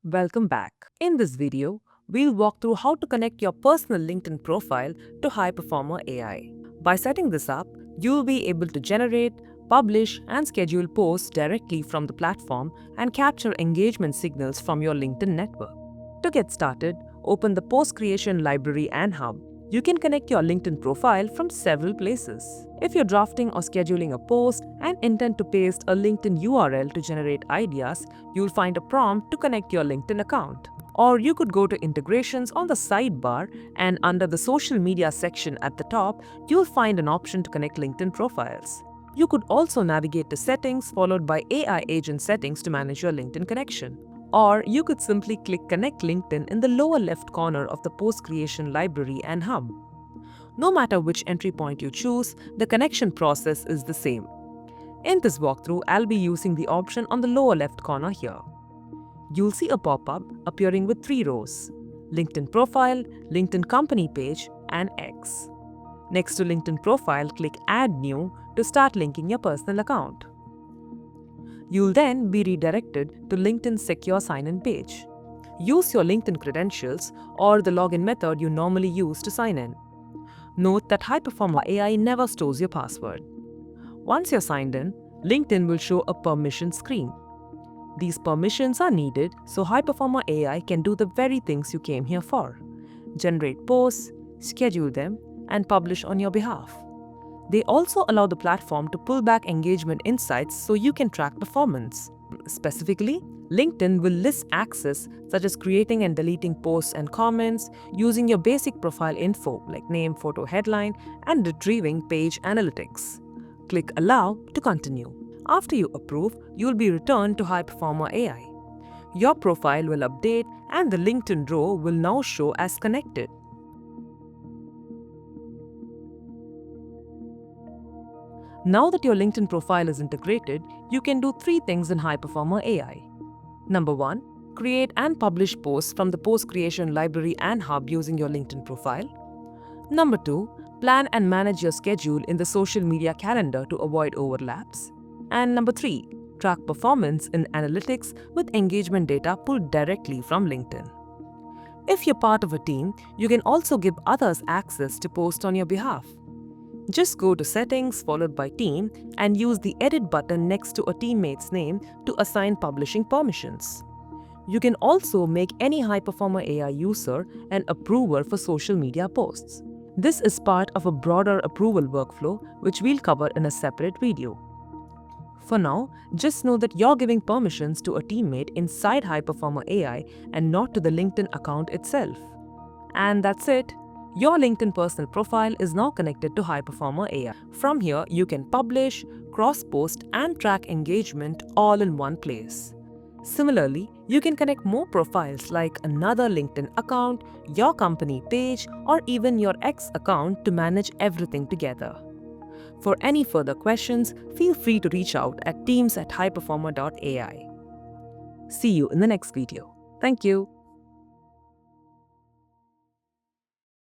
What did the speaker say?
Welcome back. In this video, we'll walk through how to connect your personal LinkedIn profile to Highperformr AI. By setting this up, you'll be able to generate, publish, and schedule posts directly from the platform and capture engagement signals from your LinkedIn network. To get started, open the Post Creation Library and Hub. You can connect your LinkedIn profile from several places. If you're drafting or scheduling a post and intend to paste a LinkedIn URL to generate ideas, you'll find a prompt to connect your LinkedIn account. Or you could go to Integrations on the sidebar, and under the Social Media section at the top, you'll find an option to connect LinkedIn profiles. You could also navigate to Settings followed by AI Agent Settings to manage your LinkedIn connection. Or you could simply click Connect LinkedIn in the lower left corner of the Post Creation Library and Hub. No matter which entry point you choose, the connection process is the same. In this walkthrough, I'll be using the option on the lower left corner here. You'll see a pop-up appearing with 3 rows: LinkedIn Profile, LinkedIn Company Page, and X. Next to LinkedIn Profile, click Add New to start linking your personal account. You'll then be redirected to LinkedIn's secure sign-in page. Use your LinkedIn credentials or the login method you normally use to sign in. Note that Highperformr AI never stores your password. Once you're signed in, LinkedIn will show a permission screen. These permissions are needed so Highperformr AI can do the very things you came here for: generate posts, schedule them, and publish on your behalf. They also allow the platform to pull back engagement insights so you can track performance. Specifically, LinkedIn will list access such as creating and deleting posts and comments, using your basic profile info like name, photo, headline, and retrieving page analytics. Click Allow to continue. After you approve, you'll be returned to Highperformr AI. Your profile will update and the LinkedIn row will now show as connected. Now that your LinkedIn profile is integrated, you can do 3 things in Highperformr AI. Number 1. Create and publish posts from the Post Creation Library and Hub using your LinkedIn profile. Number 2. Plan and manage your schedule in the social media calendar to avoid overlaps. And number 3. Track performance in analytics with engagement data pulled directly from LinkedIn. If you're part of a team, you can also give others access to post on your behalf. Just go to Settings followed by Team and use the Edit button next to a teammate's name to assign publishing permissions. You can also make any Highperformr AI user an approver for social media posts. This is part of a broader approval workflow which we'll cover in a separate video. For now, just know that you're giving permissions to a teammate inside Highperformr AI and not to the LinkedIn account itself. And that's it. Your LinkedIn personal profile is now connected to Highperformr AI. From here, you can publish, cross-post, and track engagement all in one place. Similarly, you can connect more profiles like another LinkedIn account, your company page, or even your X account to manage everything together. For any further questions, feel free to reach out at teams@highperformr.ai. See you in the next video. Thank you.